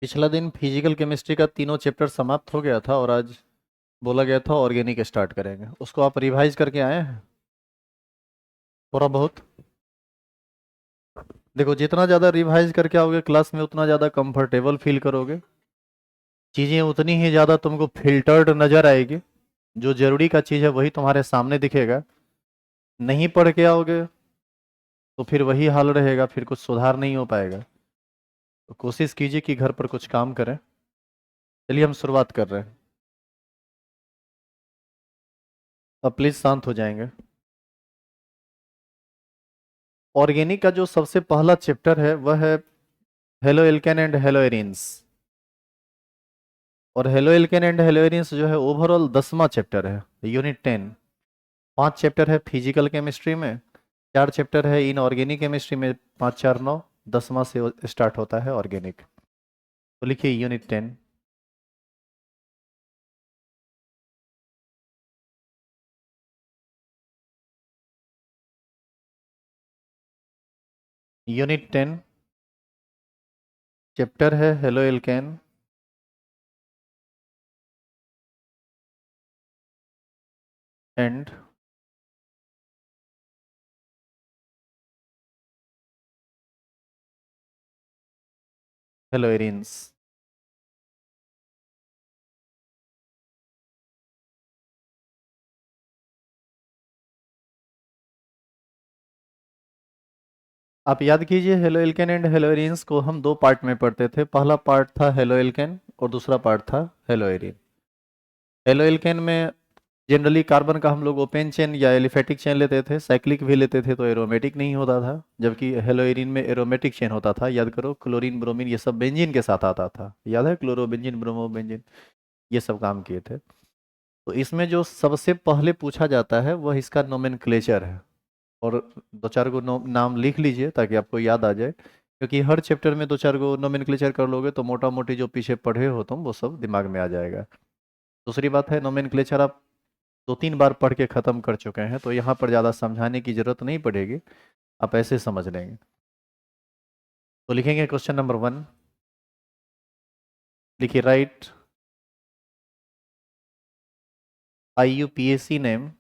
पिछला दिन physical chemistry का तीनों चैप्टर समाप्त हो गया था और आज बोला गया था ऑर्गेनिक स्टार्ट करेंगे। उसको आप रिवाइज करके आए हैं थोड़ा बहुत? देखो, जितना ज़्यादा रिवाइज करके आओगे क्लास में उतना ज़्यादा कंफर्टेबल फील करोगे। चीज़ें उतनी ही ज़्यादा तुमको फिल्टर्ड नज़र आएगी। जो ज़रूरी का चीज़ है वही तुम्हारे सामने दिखेगा। नहीं पढ़ के आओगे तो फिर वही हाल रहेगा, फिर कुछ सुधार नहीं हो पाएगा। तो कोशिश कीजिए कि घर पर कुछ काम करें। चलिए हम शुरुआत कर रहे हैं। अब प्लीज़ शांत हो जाएंगे। ऑर्गेनिक का जो सबसे पहला चैप्टर है वह है haloalkane and haloarenes. और haloalkane and haloarenes जो है ओवरऑल 10वां चैप्टर है, यूनिट 10। 5 चैप्टर है फिजिकल केमिस्ट्री में, 4 चैप्टर है इनऑर्गेनिक केमिस्ट्री में। 5 4 9, 10वां से स्टार्ट होता है ऑर्गेनिक। तो लिखिए यूनिट 10। यूनिट 10 चैप्टर है haloalkane and hello arenes. आप याद कीजिए, halo alkane and hello arenes को हम 2 पार्ट में पढ़ते थे। पहला पार्ट था हेलो एल्केन और दूसरा पार्ट था हेलो एरिन। हेलो एल्केन में जनरली कार्बन का हम लोग ओपेन चेन या एलिफेटिक चेन लेते थे, साइक्लिक भी लेते थे तो एरोमेटिक नहीं होता था। जबकि हेलोइरिन में एरोमेटिक चेन होता था। याद करो, क्लोरीन ब्रोमीन ये सब बेंजीन के साथ आता था। याद है, क्लोरो बेंजीन, ब्रोमो बेंजीन, ये सब काम किए थे। तो इसमें जो सबसे पहले पूछा जाता है वह इसका नोमेनक्लेचर है। और 2 4 गो नाम लिख लीजिए ताकि आपको याद आ जाए, क्योंकि हर चैप्टर में 2 4 गो नोमेनक्लेचर कर लोगे तो मोटा मोटी जो पीछे पढ़े हो तुम वो सब दिमाग में आ जाएगा। दूसरी बात है, नोमेनक्लेचर आप 2 3 बार पढ़ के ख़त्म कर चुके हैं तो यहाँ पर ज़्यादा समझाने की ज़रूरत नहीं पड़ेगी। आप ऐसे समझ लेंगे। तो लिखेंगे क्वेश्चन नंबर 1। लिखिए, right IUPAC name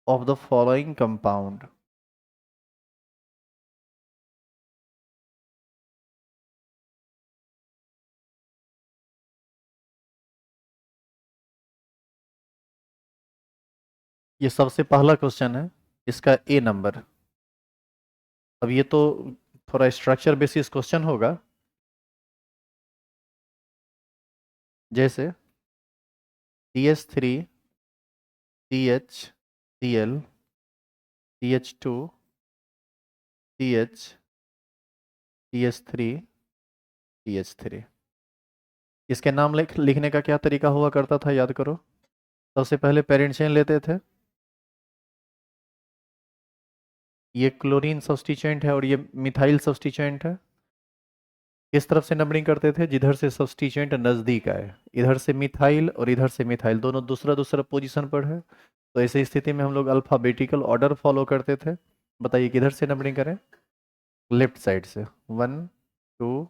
of the following compound. ये सबसे पहला क्वेश्चन है, इसका ए नंबर। अब ये तो थोड़ा स्ट्रक्चर बेसिस क्वेश्चन होगा। जैसे CH3 CH CH2 CH3 इसके नाम लिखने का क्या तरीका हुआ करता था, याद करो। सबसे पहले पेरेंट चेन लेते थे। ये क्लोरीन सब्स्टिट्यूएंट है और ये मिथाइल सब्स्टिट्यूएंट है। किस तरफ से नंबरिंग करते थे? जिधर से सब्स्टिट्यूएंट नज़दीक आए। इधर से मिथाइल और इधर से मिथाइल, दोनों दूसरा दूसरा पोजीशन पर है। तो ऐसी स्थिति में हम लोग अल्फ़ाबेटिकल ऑर्डर फॉलो करते थे। बताइए किधर से नंबरिंग करें? लेफ्ट साइड से। 1 2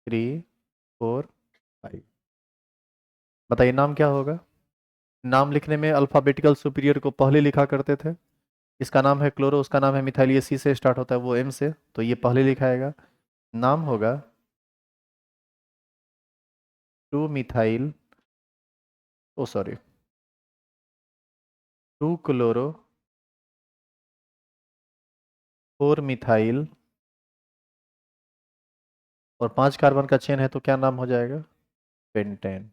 3 4 5। बताइए नाम क्या होगा? नाम लिखने में अल्फ़ाबेटिकल सुपीरियर को पहले लिखा करते थे। इसका नाम है क्लोरो, उसका नाम है मिथाइल, ये C से स्टार्ट होता है, वो M से, तो ये पहले लिखाएगा। नाम होगा 2 मिथाइल, ओ सॉरी, 2 क्लोरो 4 मिथाइल, और 5 कार्बन का चेन है तो क्या नाम हो जाएगा? पेंटेन।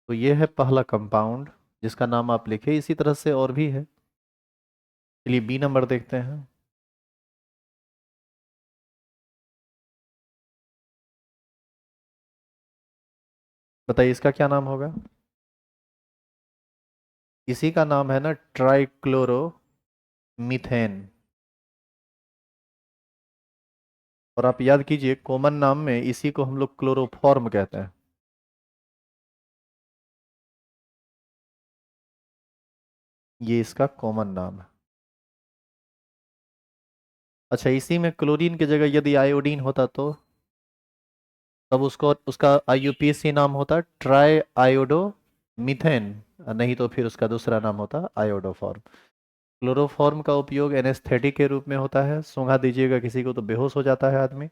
तो ये है पहला कंपाउंड जिसका नाम आप लिखे। इसी तरह से और भी है। चलिए B नंबर देखते हैं। बताइए इसका क्या नाम होगा? इसी का नाम है ना ट्राइक्लोरो मीथेन। और आप याद कीजिए, कॉमन नाम में इसी को हम लोग क्लोरोफॉर्म कहते हैं। ये इसका कॉमन नाम है। अच्छा, इसी में क्लोरीन की जगह यदि आयोडीन होता तो तब उसको उसका आईयूपीएसी नाम होता ट्राई आयोडो मीथेन, नहीं तो फिर उसका दूसरा नाम होता आयोडोफॉर्म। क्लोरोफॉर्म का उपयोग एनेस्थेटिक के रूप में होता है, सूंघा दीजिएगा किसी को तो बेहोश हो जाता है आदमी।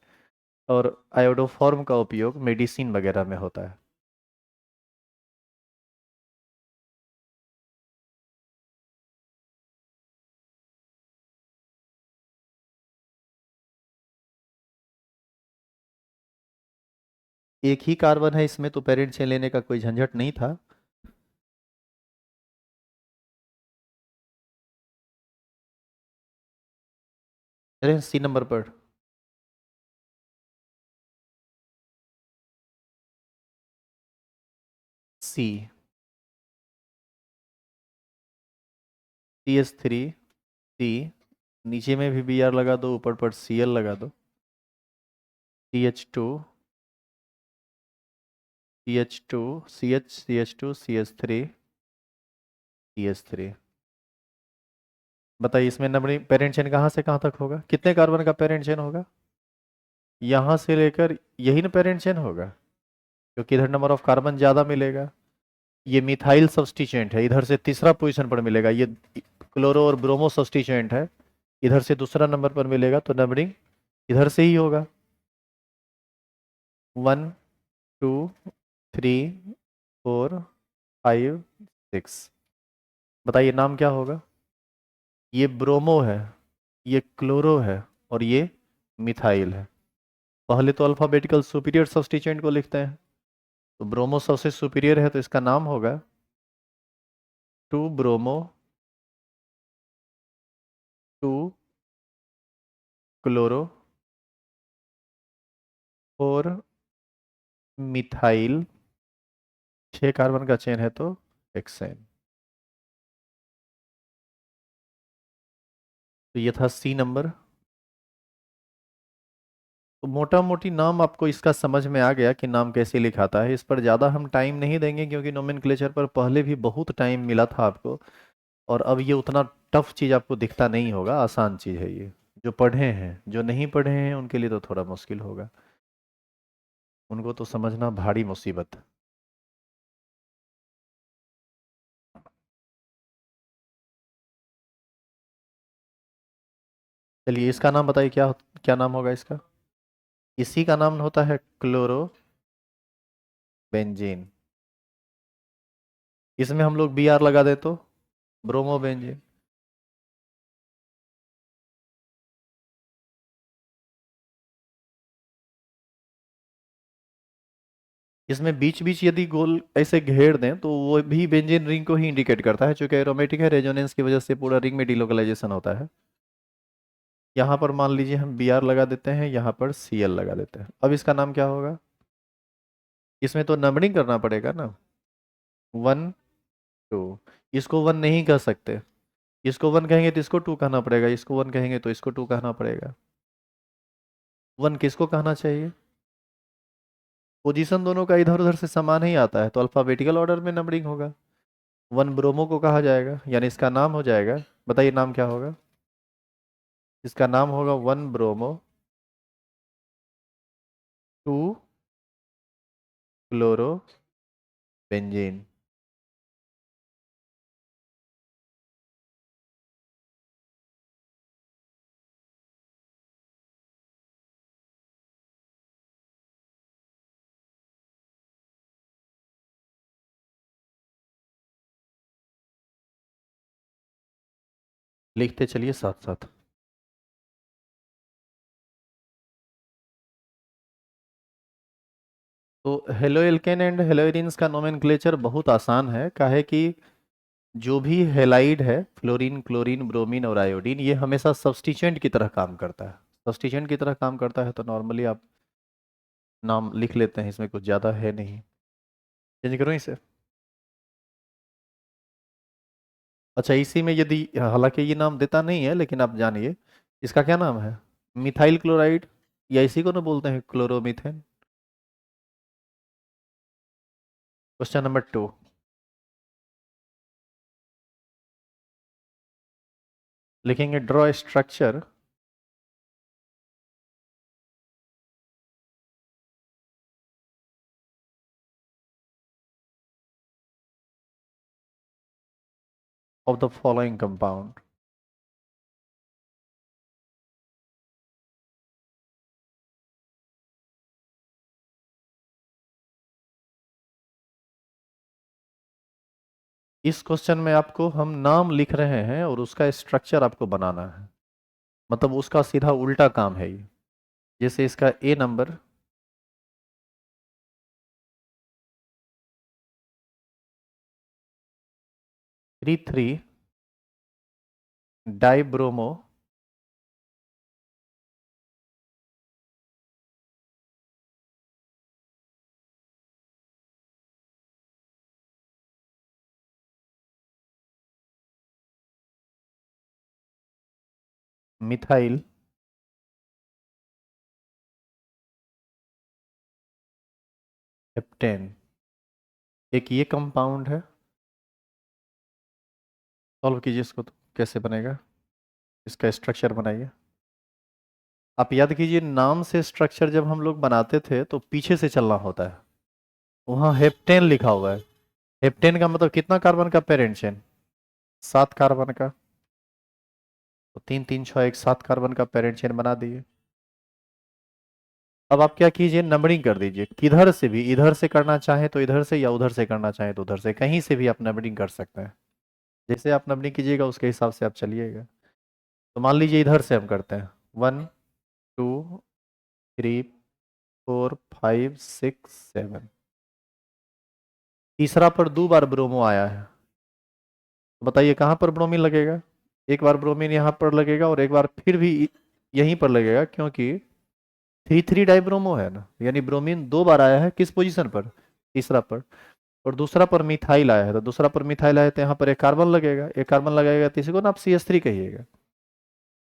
और आयोडोफॉर्म का उपयोग मेडिसिन वगैरह में होता है। एक ही कार्बन है इसमें, तो पेरेंट चेन लेने का कोई झंझट नहीं था। अरे सी नंबर पर। सी। CH3 सी। नीचे में भी Br लगा दो, ऊपर पर Cl लगा दो। CH2 CH2 CH CH2 CH3 CH3। बताइए इसमें नंबरिंग पेरेंट चेन कहाँ से कहाँ तक होगा, कितने कार्बन का पेरेंट चेन होगा? यहाँ से लेकर यही ना पेरेंट चेन होगा, क्योंकि इधर नंबर ऑफ कार्बन ज़्यादा मिलेगा। ये मिथाइल सब्स्टिट्यूएंट है, इधर से तीसरा पोजीशन पर मिलेगा। ये क्लोरो और ब्रोमो सब्स्टिट्यूएंट है, इधर से दूसरा नंबर पर मिलेगा, तो नंबरिंग इधर से ही होगा। 1 2 3 4 5 6। बताइए नाम क्या होगा? ये ब्रोमो है, ये क्लोरो है, और ये मिथाइल है। पहले तो अल्फाबेटिकल सुपीरियर सब्स्टिट्यूएंट को लिखते हैं, तो ब्रोमो सबसे सुपीरियर है, तो इसका नाम होगा 2 ब्रोमो 2 क्लोरो 4 मिथाइल। 6 कार्बन का चेन है तो हेक्सेन। तो ये था सी नंबर। तो मोटा मोटी नाम आपको इसका समझ में आ गया कि नाम कैसे लिखाता है। इस पर ज़्यादा हम टाइम नहीं देंगे, क्योंकि नोमेनक्लेचर पर पहले भी बहुत टाइम मिला था आपको। और अब ये उतना टफ चीज़ आपको दिखता नहीं होगा, आसान चीज़ है ये। जो पढ़े हैं, जो नहीं पढ़े हैं उनके लिए तो थोड़ा मुश्किल होगा, उनको तो समझना भारी मुसीबत। चलिए इसका नाम बताइए, क्या क्या नाम होगा इसका? इसी का नाम होता है क्लोरो बेंजीन। इसमें हम लोग Br लगा दे तो ब्रोमो बेंजीन। इसमें बीच बीच यदि गोल ऐसे घेर दें तो वो भी बेंजीन रिंग को ही इंडिकेट करता है, चूंकि एरोमेटिक है, रेजोनेंस की वजह से पूरा रिंग में डिलोकलाइजेशन होता है। यहाँ पर मान लीजिए हम Br लगा देते हैं, यहाँ पर Cl लगा देते हैं। अब इसका नाम क्या होगा? इसमें तो नंबरिंग करना पड़ेगा ना। 1 2। इसको 1 नहीं कह सकते, इसको 1 कहेंगे तो इसको 2 कहना पड़ेगा, इसको 1 कहेंगे तो इसको 2 कहना पड़ेगा। 1 किसको कहना चाहिए? पोजीशन दोनों का इधर उधर से समान ही आता है, तो अल्फाबेटिकल ऑर्डर में नंबरिंग होगा। 1 ब्रोमो को कहा जाएगा, यानी इसका नाम हो जाएगा। बताइए नाम क्या होगा? इसका नाम होगा 1 ब्रोमो 2 क्लोरो बेंजीन। लिखते चलिए साथ साथ। तो हेलो एल्केन एंड हेलोइरिन्स का नोमेनक्लेचर बहुत आसान है, काहे कि जो भी हेलाइड है, फ्लोरीन क्लोरीन ब्रोमीन और आयोडीन, ये हमेशा सब्स्टिट्यूएंट की तरह काम करता है। सब्स्टिट्यूएंट की तरह काम करता है, तो नॉर्मली आप नाम लिख लेते हैं, इसमें कुछ ज़्यादा है नहीं। चेंज करूँ इसे? अच्छा, इसी में यदि, हालांकि ये नाम देता नहीं है, लेकिन आप जानिए इसका क्या नाम है। मिथाइल क्लोराइड, या इसी को ना बोलते हैं क्लोरोमीथेन। Question number 2। लिखेंगे draw structure of the following compound. इस क्वेश्चन में आपको हम नाम लिख रहे हैं और उसका स्ट्रक्चर आपको बनाना है, मतलब उसका सीधा उल्टा काम है ये। जैसे इसका ए नंबर, 3,3 डाइब्रोमो मिथाइल हेप्टेन, एक ये कंपाउंड है। सॉल्व कीजिए इसको, तो कैसे बनेगा, इसका स्ट्रक्चर बनाइए। आप याद कीजिए, नाम से स्ट्रक्चर जब हम लोग बनाते थे तो पीछे से चलना होता है। वहाँ हेप्टेन लिखा हुआ है। हेप्टेन का मतलब कितना कार्बन का पेरेंट चेन, 7 कार्बन का। तो 3, 3, 6 एक 7 कार्बन का पेरेंट चेन बना दिए। अब आप क्या कीजिए, नंबरिंग कर दीजिए, किधर से भी, इधर से करना चाहे तो इधर से, या उधर से करना चाहे तो उधर से, कहीं से भी आप नंबरिंग कर सकते हैं। जैसे आप नंबरिंग कीजिएगा उसके हिसाब से आप चलिएगा। तो मान लीजिए इधर से हम करते हैं, 1, 2, 3, 4, 5, 6, 7। तीसरा पर 2 बार ब्रोमो आया है, तो बताइए कहाँ पर ब्रोमीन लगेगा। एक बार ब्रोमीन यहाँ पर लगेगा और एक बार फिर भी यहीं पर लगेगा, क्योंकि 3,3 डाइब्रोमो है ना, यानी ब्रोमीन 2 बार आया है। किस पोजीशन पर, तीसरा पर। और दूसरा पर मिथाइल आया है, तो दूसरा पर मिथाइल आया है तो यहाँ पर एक कार्बन लगेगा, एक कार्बन लगेगा तो इसी को ना आप CH3 कहिएगा।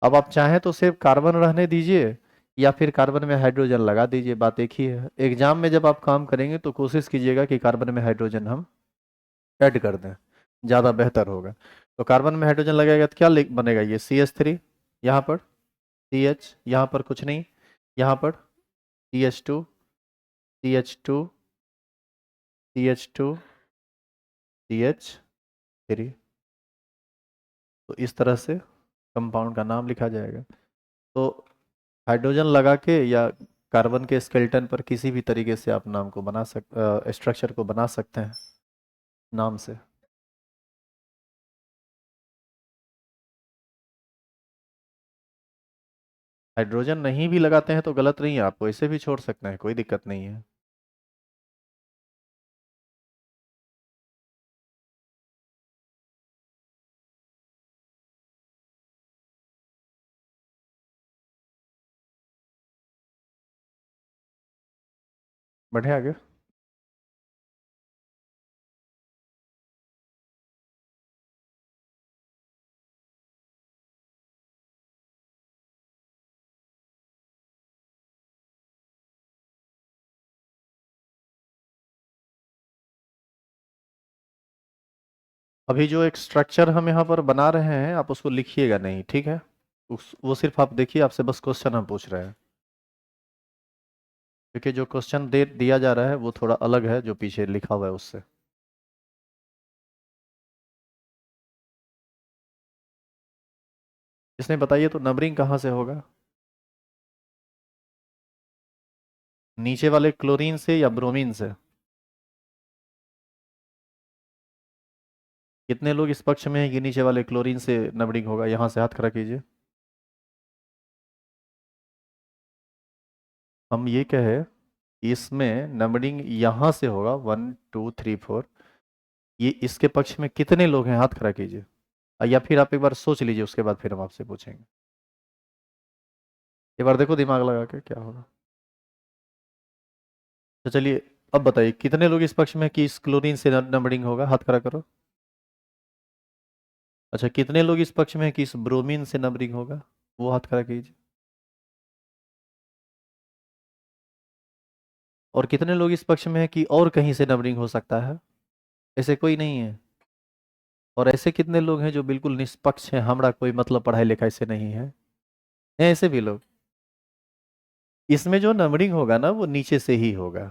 अब आप चाहें तो सिर्फ कार्बन रहने दीजिए, या फिर कार्बन में हाइड्रोजन लगा दीजिए, बात एक ही है। एग्जाम में जब आप काम करेंगे तो कोशिश कीजिएगा कि कार्बन में हाइड्रोजन हम ऐड कर दें, ज़्यादा बेहतर होगा। तो कार्बन में हाइड्रोजन लगेगा तो क्या बनेगा, ये CH3, यहाँ पर CH, यहाँ पर कुछ नहीं, यहाँ पर CH2, CH2, CH2, CH3। तो इस तरह से कंपाउंड का नाम लिखा जाएगा। तो हाइड्रोजन लगा के या कार्बन के स्केलेटन पर किसी भी तरीके से आप नाम को बना स्ट्रक्चर को बना सकते हैं नाम से। हाइड्रोजन नहीं भी लगाते हैं तो गलत नहीं है, आप वैसे भी छोड़ सकते हैं, कोई दिक्कत नहीं है। बढ़े आगे। अभी जो एक स्ट्रक्चर हम यहाँ पर बना रहे हैं आप उसको लिखिएगा नहीं, ठीक है। वो सिर्फ आप देखिए, आपसे बस क्वेश्चन हम पूछ रहे हैं, क्योंकि जो क्वेश्चन दे दिया जा रहा है वो थोड़ा अलग है जो पीछे लिखा हुआ है उससे। इसने बताइए तो नंबरिंग कहाँ से होगा, नीचे वाले क्लोरीन से या ब्रोमीन से। कितने लोग इस पक्ष में हैं कि नीचे वाले क्लोरीन से नंबरिंग होगा, यहाँ से हाथ खड़ा कीजिए। हम ये कहे कि इसमें नंबरिंग यहाँ से होगा, 1, 2, 3, 4। ये इसके पक्ष में कितने लोग हैं, हाथ खड़ा कीजिए। या फिर आप एक बार सोच लीजिए, उसके बाद फिर हम आपसे पूछेंगे। एक बार देखो दिमाग लगा के क्या होगा। तो चलिए, अब बताइए कितने लोग इस पक्ष में कि इस क्लोरीन से नंबरिंग होगा, हाथ खड़ा करो। अच्छा, कितने लोग इस पक्ष में हैं कि इस ब्रोमीन से नंबरिंग होगा, वो हाथ खड़ा कीजिए। और कितने लोग इस पक्ष में हैं कि और कहीं से नंबरिंग हो सकता है, ऐसे कोई नहीं है। और ऐसे कितने लोग हैं जो बिल्कुल निष्पक्ष हैं, हमारा कोई मतलब पढ़ाई लिखाई से नहीं है? हैं ऐसे भी लोग? इसमें जो नंबरिंग होगा ना वो नीचे से ही होगा,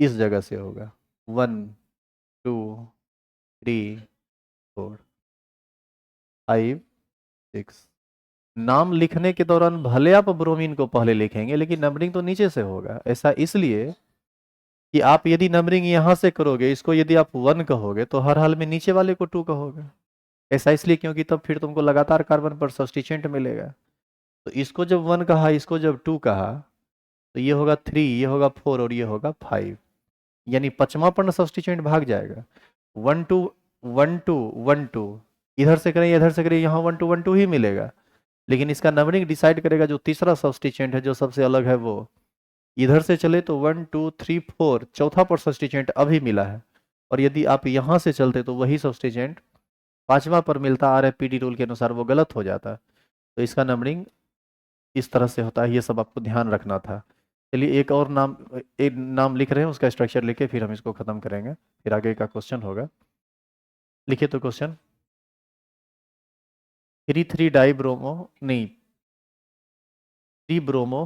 इस जगह से होगा। 1 2 3 4 5 6। नाम लिखने के दौरान भले आप ब्रोमीन को पहले लिखेंगे, लेकिन नंबरिंग तो नीचे से होगा। ऐसा इसलिए कि आप यदि नंबरिंग यहां से करोगे, इसको यदि आप 1 कहोगे तो हर हाल में नीचे वाले को 2 कहोगे। ऐसा इसलिए क्योंकि तब फिर तुमको लगातार कार्बन पर सब्स्टिट्यूएंट मिलेगा। तो इसको जब 1 कहा, इसको जब 2 कहा, तो ये होगा 3, ये होगा 4 और ये होगा 5। यानी पांचवा पर्ण सब्स्टिट्यूएंट भाग जाएगा। 1 2 1 2 1 2, इधर से करें इधर से करें, यहाँ 1 2 1 2 ही मिलेगा। लेकिन इसका नंबरिंग डिसाइड करेगा जो तीसरा सब्स्टिट्यूएंट है, जो सबसे अलग है, वो इधर से चले तो 1 2 3 4, चौथा पर सब्स्टिट्यूएंट अभी मिला है। और यदि आप यहाँ से चलते तो वही सब्स्टिट्यूएंट पांचवा पर मिलता, RFPD रूल के अनुसार वो गलत हो जाता। तो इसका नंबरिंग इस तरह से होता है, ये सब आपको ध्यान रखना था। चलिए एक और नाम, एक नाम लिख रहे हैं, उसका स्ट्रक्चर लिखे फिर हम इसको खत्म करेंगे, फिर आगे का क्वेश्चन होगा। लिखिए तो क्वेश्चन। 3 डाई ब्रोमो, नहीं 3 ब्रोमो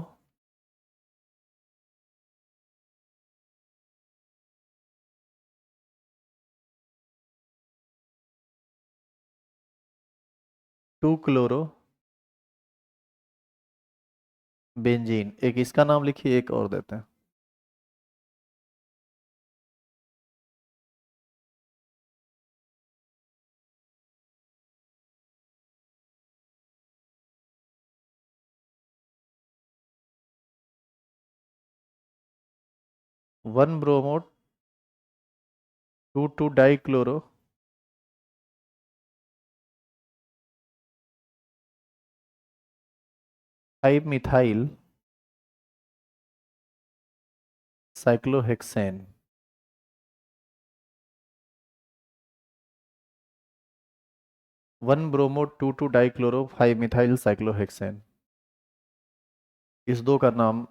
2 क्लोरो बेंजीन। एक इसका नाम लिखिए, एक और देते हैं। One bromo 2 die chloro 5 methyl cyclohexane. 1 bromo 2 die chloro 5 methyl cyclohexane. इस दो का नाम,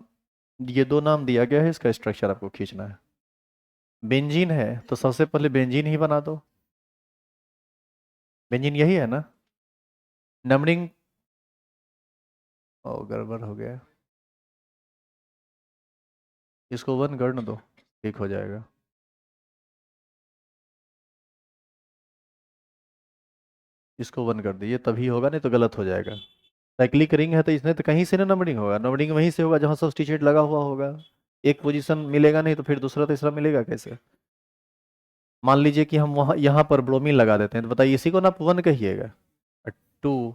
ये दो नाम दिया गया है, इसका स्ट्रक्चर आपको खींचना है। बेंजीन है तो सबसे पहले बेंजीन ही बना दो। बेंजीन यही है ना? नंबरिंग, ओ गड़बड़ हो गया, इसको 1 करने दो, ठीक हो जाएगा। इसको 1 कर दीजिए, तभी होगा, नहीं तो गलत हो जाएगा। साइक्लिक रिंग है तो इसमें तो कहीं से ना नंबरिंग होगा, नंबरिंग वहीं से होगा जहां सब्स्टिट्यूट लगा हुआ होगा। एक पोजीशन मिलेगा नहीं तो फिर दूसरा तीसरा मिलेगा कैसे? मान लीजिए कि हम वहाँ यहाँ पर ब्रोमीन लगा देते हैं, तो बताइए इसी को ना आप 1 कहिएगा, 2,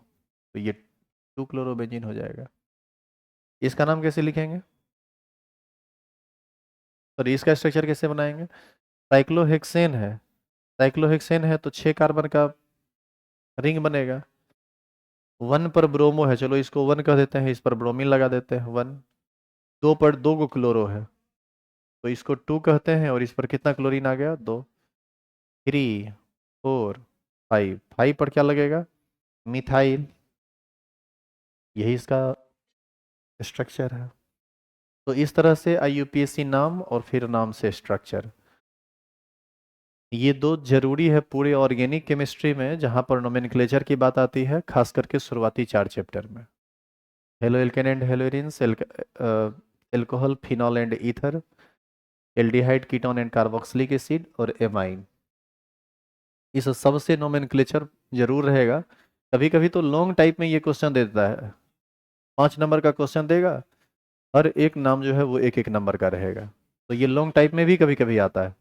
तो ये 2 क्लोरोबेंजीन हो जाएगा। इसका नाम कैसे लिखेंगे और इसका स्ट्रक्चर कैसे बनाएंगे? साइक्लोहेक्सेन है, साइक्लोहेक्सेन है तो 6 कार्बन का रिंग बनेगा। 1 पर ब्रोमो है, चलो इसको 1 कह देते हैं, इस पर ब्रोमीन लगा देते हैं 1। 2 पर 2 को क्लोरो है तो इसको 2 कहते हैं, और इस पर कितना क्लोरीन आ गया? 2। 3 4 5, 5 पर क्या लगेगा? मिथाइल। यही इसका स्ट्रक्चर है। तो इस तरह से IUPAC नाम और फिर नाम से स्ट्रक्चर, ये दो जरूरी है पूरे ऑर्गेनिक केमिस्ट्री में, जहां पर नोमेनक्लेचर की बात आती है, खास करके शुरुआती 4 चैप्टर में। Haloalkane and haloarenes, alcohol, phenol and ether, aldehyde, ketone and carboxylic acid, और एमाइन। इस सबसे नोमेनक्लेचर जरूर रहेगा। कभी कभी तो लॉन्ग टाइप में ये क्वेश्चन दे देता है, 5 नंबर का क्वेश्चन देगा, हर एक नाम जो है वो एक एक नंबर का रहेगा। तो ये लॉन्ग टाइप में भी कभी कभी आता है।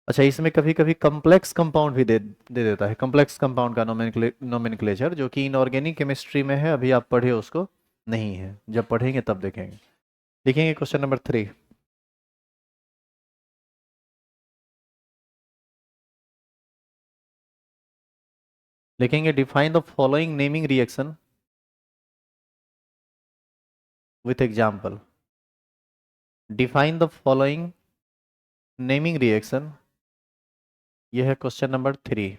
अच्छा, इसमें कभी कभी कम्प्लेक्स कंपाउंड भी दे देता है, कम्प्लेक्स कंपाउंड का नोमेनक्लेचर, जो कि इनऑर्गेनिक केमिस्ट्री में है, अभी आप पढ़े उसको नहीं है, जब पढ़ेंगे तब देखेंगे। देखेंगे क्वेश्चन नंबर 3। लिखेंगे define the following naming reaction with example. Define the following naming reaction, यह है question number 3।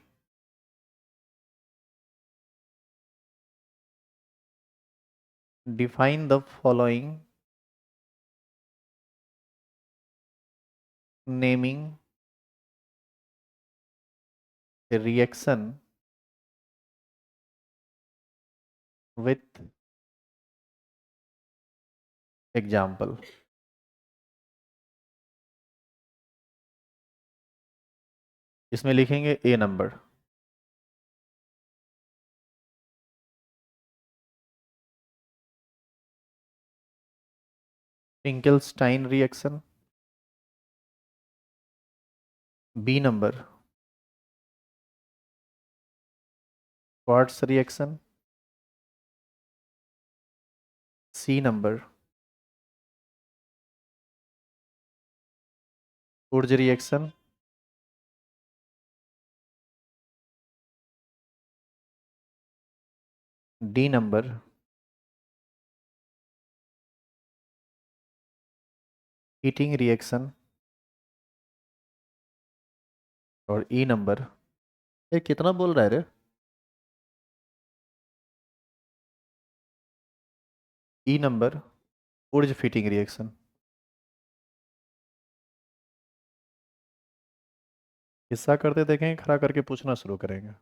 Define the following naming reaction with example. इसमें लिखेंगे A number. Finkelstein reaction. B number Swarts reaction. C number Wurtz reaction. D number heating reaction. और E number, ये कितना बोल रहा है रे? E number Wurtz Fittig reaction. हिस्सा करते देखेंगे, खड़ा करके पूछना शुरू करेंगे।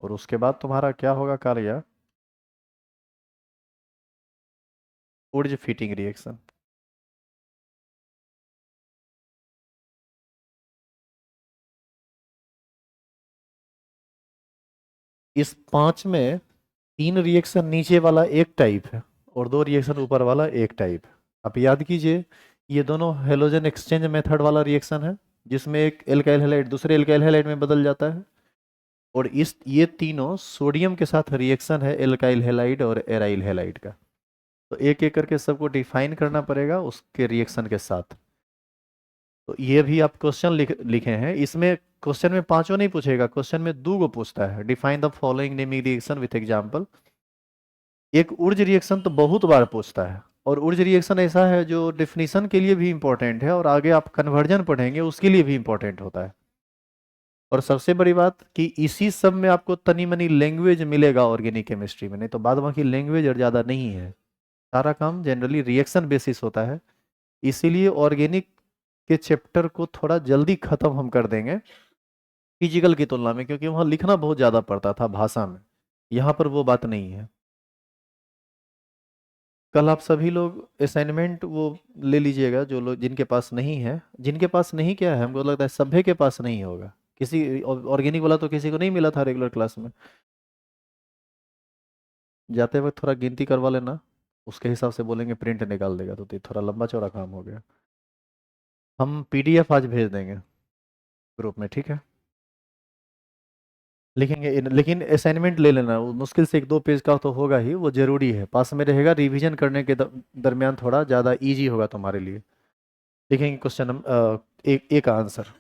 और उसके बाद तुम्हारा क्या होगा कार्य? Wurtz Fittig reaction. इस 5 में 3 रिएक्शन नीचे वाला एक टाइप है और 2 रिएक्शन ऊपर वाला एक टाइप है। आप याद कीजिए, ये दोनों हेलोजन एक्सचेंज मेथड वाला रिएक्शन है, जिसमें एक एल्काइल हैलाइड दूसरे एल्काइल हैलाइड में बदल जाता है। और इस ये तीनों सोडियम के साथ रिएक्शन है, एल्काइल हैलाइड और एराइल हैलाइड का। तो एक एक करके सबको डिफाइन करना पड़ेगा उसके रिएक्शन के साथ। तो ये भी आप क्वेश्चन लिखे हैं इसमें। क्वेश्चन में पांचों नहीं पूछेगा, क्वेश्चन में 2 गो पूछता है। Define the following naming reaction with example. एक ऊर्ज रिएक्शन तो बहुत बार पूछता है, और ऊर्ज रिएक्शन ऐसा है जो डिफिनीशन के लिए भी इंपॉर्टेंट है और आगे आप कन्वर्जन पढ़ेंगे उसके लिए भी इंपॉर्टेंट होता है। और सबसे बड़ी बात कि इसी सब में आपको तनी मनी लैंग्वेज मिलेगा ऑर्गेनिक केमिस्ट्री में, नहीं तो बाद बाकी लैंग्वेज और ज़्यादा नहीं है। सारा काम जनरली रिएक्शन बेसिस होता है। इसीलिए ऑर्गेनिक के चैप्टर को थोड़ा जल्दी खत्म हम कर देंगे फिजिकल की तुलना में, क्योंकि वहाँ लिखना बहुत ज़्यादा पड़ता था भाषा में। यहाँ पर वो बात नहीं है। कल आप सभी लोग असाइनमेंट वो ले लीजिएगा, जो लोग जिनके पास नहीं है। जिनके पास नहीं, क्या है, हमको लगता है सभ्य के पास नहीं होगा। किसी ऑर्गेनिक वाला तो किसी को नहीं मिला था रेगुलर क्लास में। जाते वक्त थोड़ा गिनती करवा लेना, उसके हिसाब से बोलेंगे प्रिंट निकाल देगा, तो ये थोड़ा लंबा चौड़ा काम हो गया। हम पीडीएफ आज भेज देंगे ग्रुप में, ठीक है? लिखेंगे लेकिन असाइनमेंट ले लेना, वो मुश्किल से 1-2 पेज का तो होगा ही, वो जरूरी है, पास में रहेगा। रिवीजन करने के दरमियान थोड़ा ज़्यादा इजी होगा तुम्हारे लिए। लिखेंगे क्वेश्चन नंबर एक एक आंसर।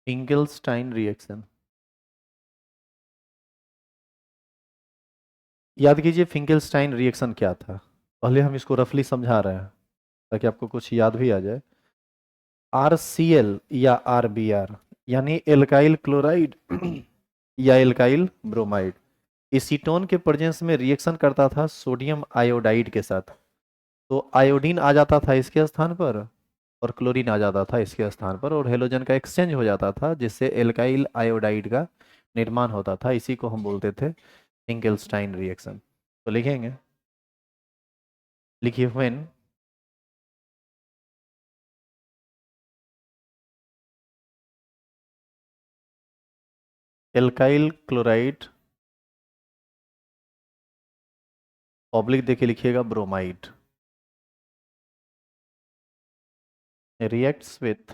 फिंकेल्स्टाइन रिएक्शन। याद कीजिए फिंकेल्स्टाइन रिएक्शन क्या था। पहले हम इसको रफली समझा रहे हैं ताकि आपको कुछ याद भी आ जाए। RCl या RBr यानी एल्काइल क्लोराइड या एल्काइल ब्रोमाइड, एसीटोन के प्रेजेंस में रिएक्शन करता था सोडियम आयोडाइड के साथ। तो आयोडीन आ जाता था इसके स्थान पर और क्लोरीन आ जाता था इसके स्थान पर, और हेलोजन का एक्सचेंज हो जाता था जिससे एल्काइल आयोडाइड का निर्माण होता था। इसी को हम बोलते थे फिंकेल्स्टाइन रिएक्शन। तो लिखेंगे, लिखिए व्हेन एल्काइल क्लोराइड ऑब्लिक देके लिखिएगा bromide reacts with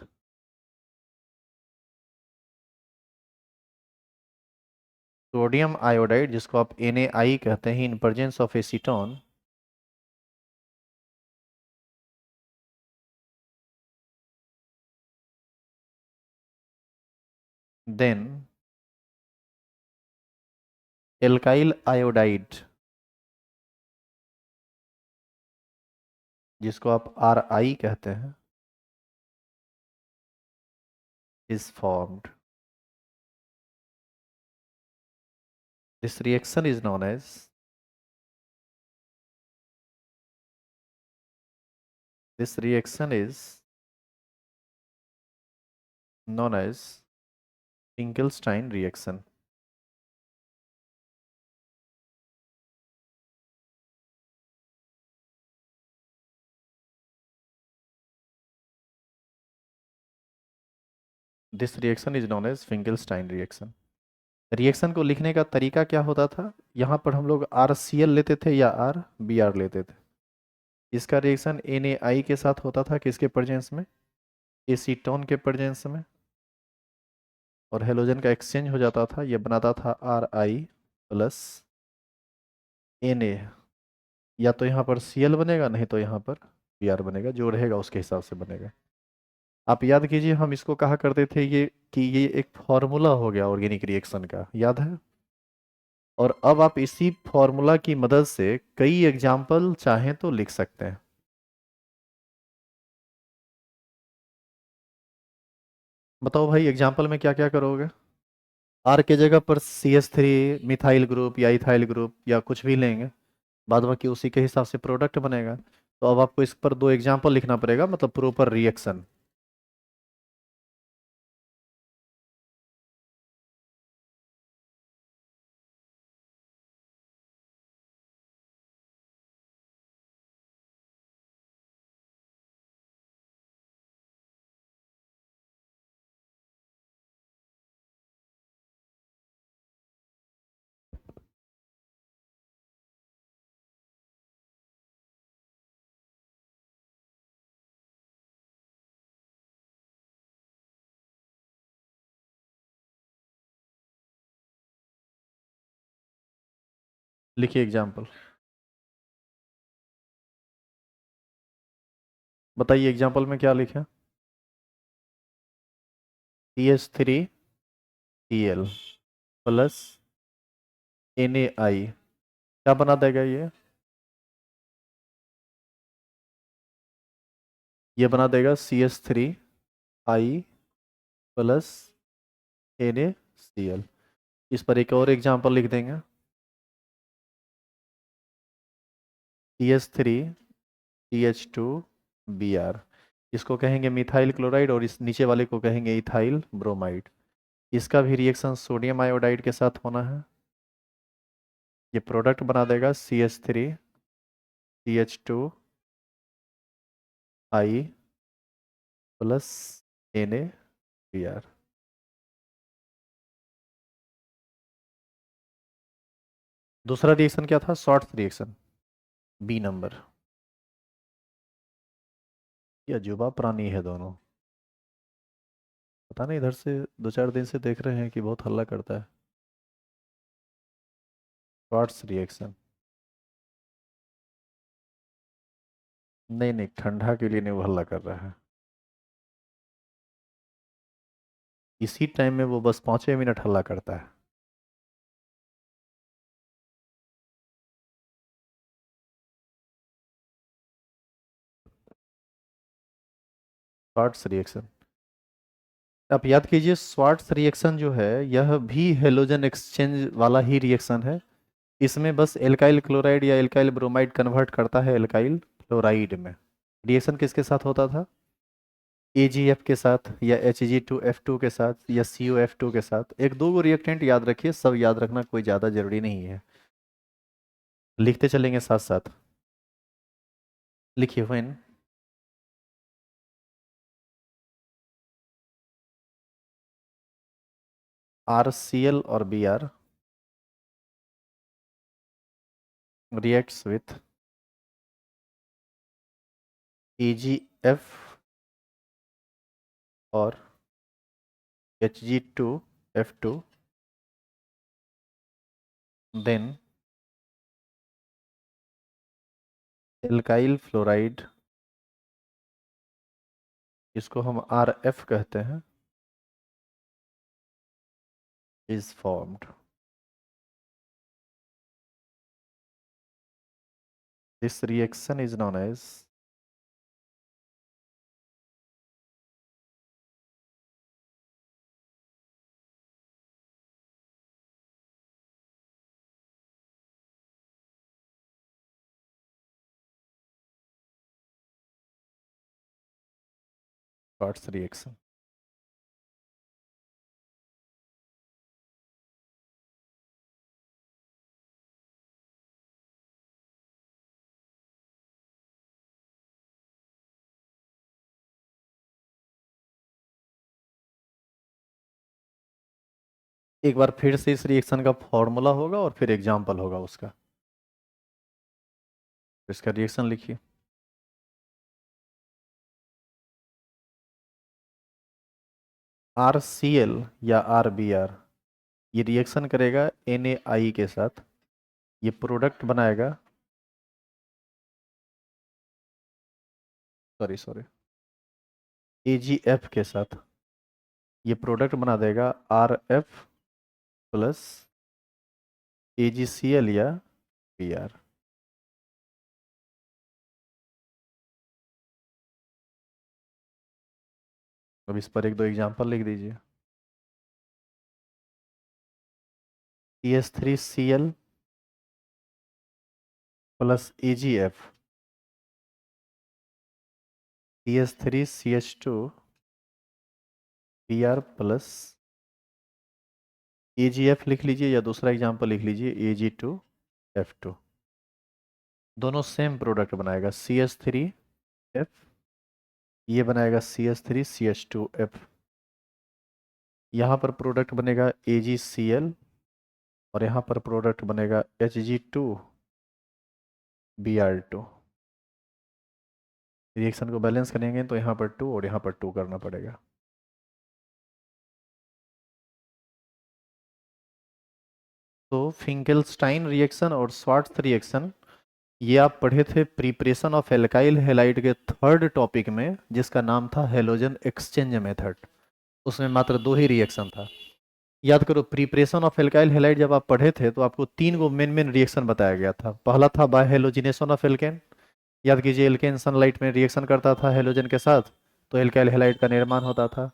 sodium iodide, जिसको आप NaI कहते हैं, in presence of acetone, then alkyl iodide, जिसको आप RI कहते हैं, is formed. This reaction is known as Finkelstein reaction. This reaction is known as Finkelstein reaction. Reaction को लिखने का तरीका क्या होता था? यहाँ पर हम लोग RCl लेते थे या RBr लेते थे। इसका रिएक्शन NaI के साथ होता था, किसके प्रेजेंस में? एसीटोन के प्रेजेंस में, और हेलोजन का एक्सचेंज हो जाता था, ये बनाता था Ri प्लस Na। या तो यहाँ पर Cl बनेगा, नहीं तो यहाँ पर Br बनेगा, जो रहेगा उसके हिसाब से बनेगा। आप याद कीजिए, हम इसको कहा करते थे ये कि ये एक फॉर्मूला हो गया ऑर्गेनिक रिएक्शन का, याद है? और अब आप इसी फॉर्मूला की मदद से कई एग्जाम्पल चाहें तो लिख सकते हैं। बताओ भाई, एग्जाम्पल में क्या क्या करोगे? आर के जगह पर CH3 मिथाइल ग्रुप या इथाइल ग्रुप या कुछ भी लेंगे, बाद बाकी उसी के हिसाब से प्रोडक्ट बनेगा। तो अब आपको इस पर 2 एग्जाम्पल लिखना पड़ेगा, मतलब प्रॉपर रिएक्शन। लिखिए एग्जाम्पल, बताइए एग्जाम्पल में क्या लिखा? CH3Cl प्लस NaI, क्या बना देगा ये बना देगा CH3I प्लस NaCl। इस पर एक और एग्जाम्पल लिख देंगे, CH3CH2Br, इसको कहेंगे मिथाइल क्लोराइड और इस नीचे वाले को कहेंगे इथाइल ब्रोमाइड। इसका भी रिएक्शन सोडियम आयोडाइड के साथ होना है। ये प्रोडक्ट बना देगा CH3CH2I प्लस NaBr। दूसरा रिएक्शन क्या था? Short reaction, B number. या जुबा प्राणी है दोनों, पता नहीं, इधर से 2-4 दिन से देख रहे हैं कि बहुत हल्ला करता है। शॉर्ट्स रिएक्शन, नहीं नहीं, ठंडा के लिए नहीं, वो हल्ला कर रहा है। इसी टाइम में वो बस 5 मिनट हल्ला करता है। शॉर्ट्स रिएक्शन, आप याद कीजिए, स्वार्ट्स रिएक्शन जो है यह भी हेलोजन एक्सचेंज वाला ही रिएक्शन है। इसमें बस एल्काइल क्लोराइड या एल्काइल ब्रोमाइड कन्वर्ट करता है एल्काइल क्लोराइड में। रिएक्शन किसके साथ होता था? AgF के साथ या Hg2F2 के साथ या COF2 के साथ। एक दो गो रिएक्टेंट याद रखिए, सब याद रखना कोई ज़्यादा जरूरी नहीं है, लिखते चलेंगे साथ साथ। लिखिए, व्हेन RCl और Br reacts with AgF और Hg2F2, then एल्काइल फ्लोराइड, इसको हम RF कहते हैं, is formed. This reaction is known as Swarts reaction. एक बार फिर से इस रिएक्शन का फॉर्मूला होगा और फिर एग्जाम्पल होगा उसका। इसका रिएक्शन लिखिए। RCl या RBr ये रिएक्शन करेगा NaI के साथ, ये प्रोडक्ट बनाएगा, सॉरी सॉरी, AgF के साथ ये प्रोडक्ट बना देगा RF प्लस AgCl या Br। अब इस पर एक दो एग्जांपल लिख दीजिए। CH3Cl plus AgF, CH3CH2 Br plus AgF लिख लीजिए या दूसरा एग्जांपल लिख लीजिए Ag2F2। दोनों सेम प्रोडक्ट बनाएगा CH3F, ये बनाएगा CH3CH2F। यहाँ पर प्रोडक्ट बनेगा AgCl और यहाँ पर प्रोडक्ट बनेगा Hg2Br2। रिएक्शन को बैलेंस करेंगे तो यहाँ पर 2 और यहाँ पर 2 करना पड़ेगा। तो फिंकेल्स्टाइन रिएक्शन और श्वार्ट्ज रिएक्शन ये आप पढ़े थे प्रिपरेशन ऑफ एल्काइल हैलाइड के थर्ड टॉपिक में, जिसका नाम था हेलोजन एक्सचेंज मेथड। उसमें मात्र 2 ही रिएक्शन था। याद करो, प्रिपरेशन ऑफ एल्काइल हैलाइड जब आप पढ़े थे तो आपको 3 गो मेन रिएक्शन बताया गया था। पहला था बाय हेलोजिनेशन ऑफ एल्केन। याद कीजिए, एल्केन सनलाइट में रिएक्शन करता था हेलोजन के साथ तो एल्काइल हैलाइड का निर्माण होता था।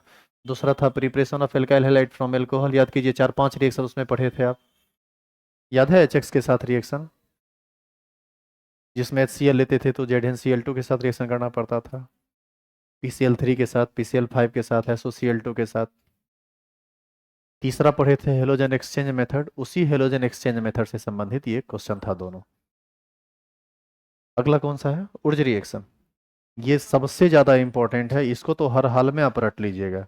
दूसरा था preparation of alkyl halide from alcohol. याद कीजिए, 4-5 रिएक्शन उसमें पढ़े थे आप। याद है HX के साथ रिएक्शन, जिसमें HCl लेते थे तो ZnCl2 के साथ रिएक्शन करना पड़ता था, PCl3 के साथ, PCl5 के साथ, SOCl2 के साथ। तीसरा पढ़े थे हेलोजन एक्सचेंज मेथड। उसी हेलोजन एक्सचेंज मेथड से संबंधित ये क्वेश्चन था दोनों। अगला कौन सा है? उर्ज रिएक्शन। ये सबसे ज्यादा इंपॉर्टेंट है, इसको तो हर हाल में आप रट लीजिएगा।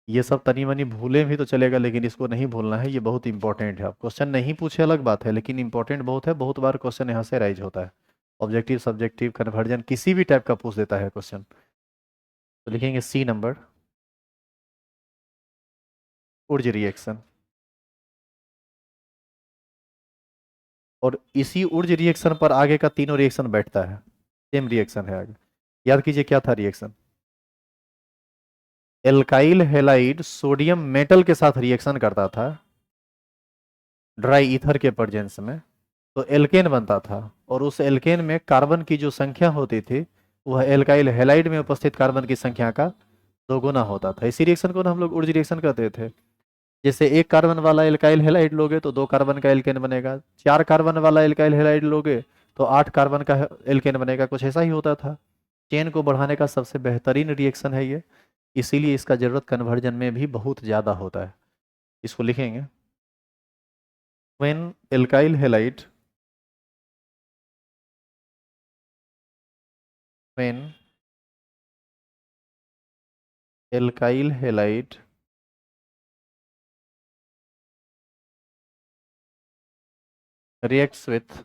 ये सब तनी मनी भूले भी तो चलेगा, लेकिन इसको नहीं भूलना है, ये बहुत इंपॉर्टेंट है। आप क्वेश्चन नहीं पूछे अलग बात है, लेकिन इंपॉर्टेंट बहुत है। बहुत बार क्वेश्चन यहाँ से राइज होता है, ऑब्जेक्टिव सब्जेक्टिव कन्वर्जन किसी भी टाइप का पूछ देता है क्वेश्चन। तो लिखेंगे C नंबर, उर्ज रिएक्शन। और इसी उर्ज रिएक्शन पर आगे का तीनों रिएक्शन बैठता है, सेम रिएक्शन है आगे। याद कीजिए क्या था reaction? Alkyl halide sodium metal के साथ रिएक्शन करता था ड्राई ईथर के प्रेजेंस में, तो एल्केन बनता था। और उस एल्केन में कार्बन की जो संख्या होती थी वह एल्काइल हैलाइड में उपस्थित कार्बन की संख्या का 2 गुना होता था। इसी रिएक्शन को ना हम लोग उर्ज रिएक्शन कहते थे। जैसे 1 कार्बन वाला एल्काइल हैलाइड लोगे तो 2 कार्बन का एल्केन बनेगा, 4 कार्बन वाला एल्काइल हैलाइड लोगे तो 8 कार्बन का एल्केन बनेगा। कुछ ऐसा ही होता था। चेन को बढ़ाने का सबसे बेहतरीन रिएक्शन है ये, इसीलिए इसका जरूरत कन्वर्जन में भी बहुत ज़्यादा होता है। इसको लिखेंगे, when alkyl halide, when alkyl halide reacts with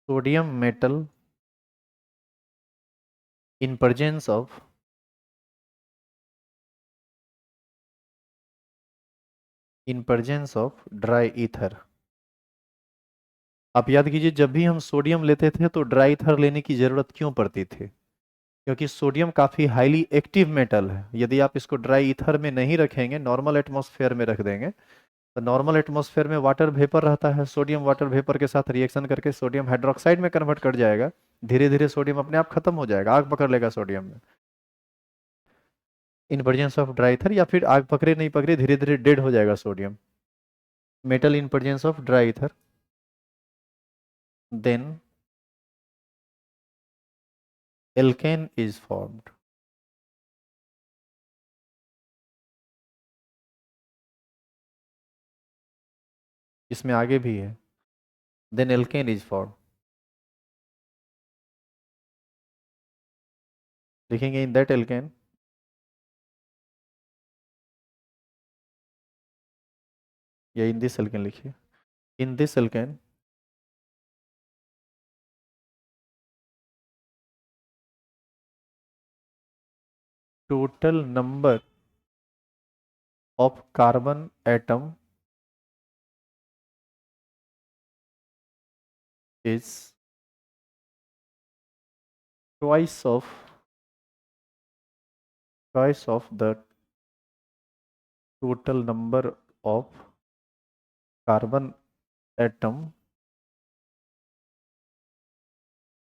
sodium metal in presence of dry ether। आप याद कीजिए, जब भी हम सोडियम लेते थे तो ड्राई ईथर लेने की जरूरत क्यों पड़ती थी? क्योंकि सोडियम काफी हाईली एक्टिव मेटल है। यदि आप इसको ड्राई ईथर में नहीं रखेंगे, नॉर्मल एटमॉस्फेयर में रख देंगे, तो नॉर्मल एटमॉस्फेयर में वाटर वेपर रहता है, सोडियम वाटर वेपर के साथ रिएक्शन करके सोडियम हाइड्रोक्साइड में कन्वर्ट कर जाएगा। धीरे धीरे सोडियम अपने आप खत्म हो जाएगा, आग पकड़ लेगा सोडियम में इन प्रेजेंस ऑफ ड्राई ईथर, या फिर आग पकड़े नहीं पकड़े धीरे धीरे डेड हो जाएगा sodium metal in presence of dry ether. Then alkane is formed. इसमें आगे भी है, देन एल्केन इज फॉर्म। लिखेंगे इन दैट एल्केन, या इन दिस एल्केन लिखिए। In this alkane total number of carbon atom is twice of the total number of carbon atom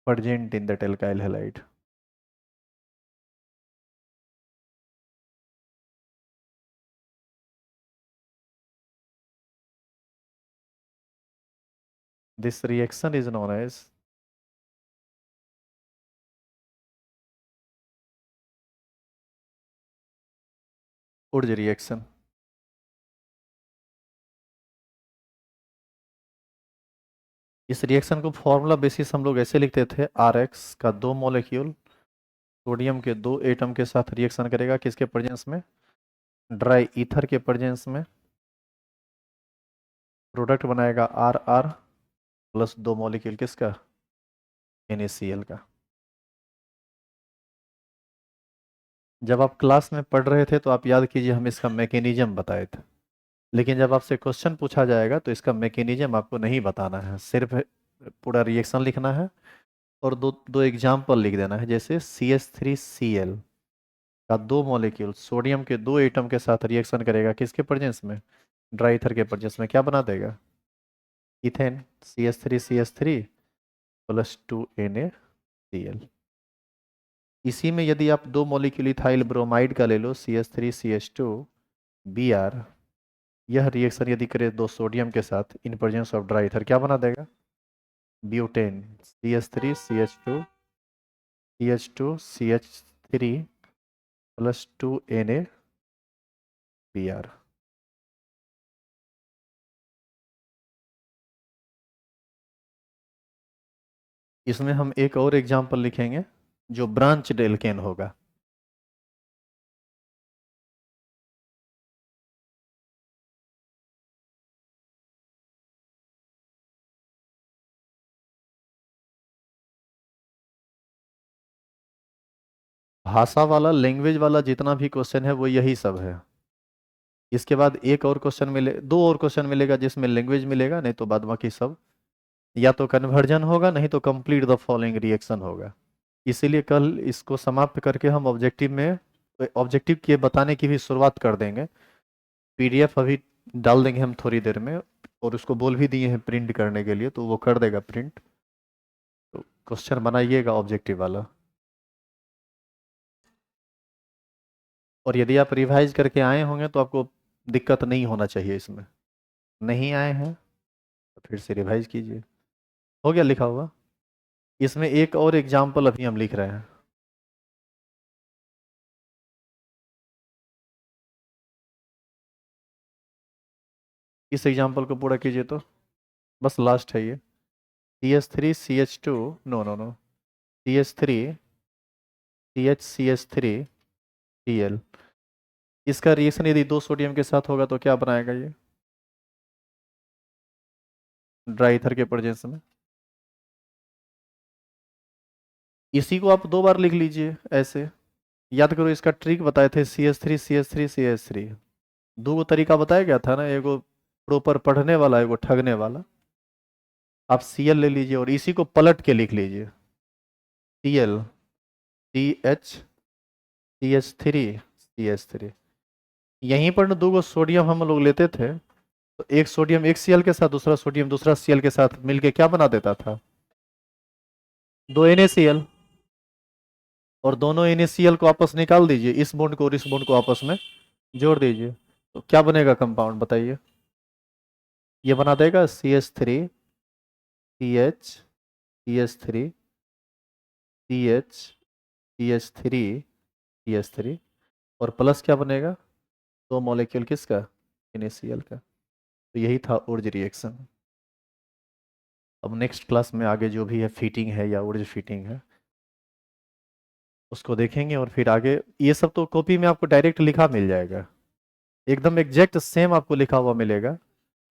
present in that alkyl halide. This reaction is known as Wurtz reaction. इस reaction को formula basis हम लोग ऐसे लिखते थे, RX का 2 molecule sodium के 2 atom के साथ रिएक्शन करेगा, किसके प्रेजेंस में? ड्राई ईथर के प्रेजेंस में। प्रोडक्ट बनाएगा RR प्लस 2 मॉलिक्यूल किसका? NaCl का। जब आप क्लास में पढ़ रहे थे तो आप याद कीजिए हम इसका मैकेनिज्म बताए थे, लेकिन जब आपसे क्वेश्चन पूछा जाएगा तो इसका मैकेनिज्म आपको नहीं बताना है, सिर्फ पूरा रिएक्शन लिखना है और दो दो एग्जाम्पल लिख देना है। जैसे CH3Cl का 2 मॉलिक्यूल सोडियम के 2 एटम के साथ रिएक्शन करेगा, किसके प्रेजेंस में? ड्राई ईथर के प्रेजेंस में। क्या बना देगा? Ethane, CH3CH3 plus 2NaCl। इसी में यदि आप 2 मॉलिक्यूल इथाइल ब्रोमाइड का ले लो, CH3CH2Br, यह रिएक्शन यदि करे 2 सोडियम के साथ इन प्रेजेंस ऑफ ड्राई ईथर, क्या बना देगा? Butane, CH3CH2CH2CH3 plus 2NaBr। इसमें हम एक और एग्जांपल लिखेंगे जो ब्रांच एल्केन होगा। भाषा वाला, लैंग्वेज वाला जितना भी क्वेश्चन है वो यही सब है। इसके बाद एक और क्वेश्चन मिले, 2 और क्वेश्चन मिलेगा जिसमें लैंग्वेज मिलेगा, नहीं तो बाद बाकी सब या तो कन्वर्जन होगा, नहीं तो कंप्लीट द फॉलोइंग रिएक्शन होगा। इसीलिए कल इसको समाप्त करके हम ऑब्जेक्टिव में, ऑब्जेक्टिव के बताने की भी शुरुआत कर देंगे। PDF अभी डाल देंगे हम थोड़ी देर में, और उसको बोल भी दिए हैं प्रिंट करने के लिए, तो वो कर देगा प्रिंट। तो क्वेश्चन बनाइएगा ऑब्जेक्टिव वाला। और यदि आप रिवाइज करके आए होंगे तो आपको दिक्कत नहीं होना चाहिए इसमें। नहीं आए हैं तो फिर से रिवाइज कीजिए। हो गया लिखा हुआ। इसमें एक और एग्जाम्पल अभी हम लिख रहे हैं। इस एग्जाम्पल को पूरा कीजिए तो बस लास्ट है ये। CH3CH2, no no no, CH3CH3Cl। इसका रिएक्शन यदि 2 सोडियम के साथ होगा तो क्या बनाएगा ये? ड्राई ईथर के प्रेजेंस में। इसी को आप 2 बार लिख लीजिए ऐसे। याद करो इसका ट्रिक बताए थे, CH3CH3CH3। 2 गो तरीका बताया गया था ना, एगो प्रॉपर पढ़ने वाला, एगो ठगने वाला। आप Cl ले लीजिए और इसी को पलट के लिख लीजिए, Cl CH3CH3। यहीं पर ना 2 गो सोडियम हम लोग लेते थे, तो एक सोडियम एक Cl के साथ, दूसरा सोडियम दूसरा Cl के साथ मिलके क्या बना देता था? 2 NaCl। और दोनों NaCl को आपस निकाल दीजिए, इस बॉन्ड को और इस बॉन्ड को आपस में जोड़ दीजिए, तो क्या बनेगा कंपाउंड बताइए? ये बना देगा CH3CH CH3CH CH3 और प्लस क्या बनेगा, दो मॉलिक्यूल किसका, NaCl का। तो यही था ऊर्ज रिएक्शन। अब नेक्स्ट क्लास में आगे जो भी है फीटिंग है या ऊर्ज फीटिंग है उसको देखेंगे, और फिर आगे ये सब तो कॉपी में आपको डायरेक्ट लिखा मिल जाएगा, एकदम एग्जैक्ट सेम आपको लिखा हुआ मिलेगा।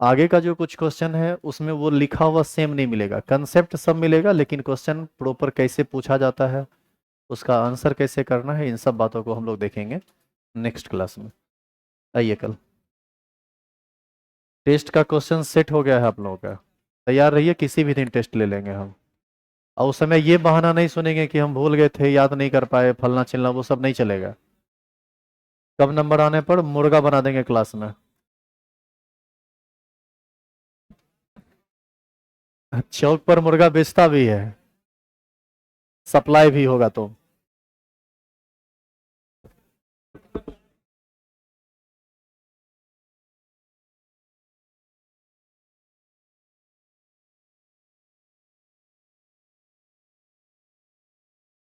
आगे का जो कुछ क्वेश्चन है उसमें वो लिखा हुआ सेम नहीं मिलेगा, कंसेप्ट सब मिलेगा, लेकिन क्वेश्चन प्रॉपर कैसे पूछा जाता है, उसका आंसर कैसे करना है, इन सब बातों को हम लोग देखेंगे नेक्स्ट क्लास में। आइए कल टेस्ट का क्वेश्चन सेट हो गया है आप लोगों का, तैयार रहिए, किसी भी दिन टेस्ट ले लेंगे हम। और उस समय ये बहाना नहीं सुनेंगे कि हम भूल गए थे, याद नहीं कर पाए, फलना चिलना, वो सब नहीं चलेगा। कब नंबर आने पर मुर्गा बना देंगे क्लास में। चौक पर मुर्गा बेचता भी है, सप्लाई भी होगा तो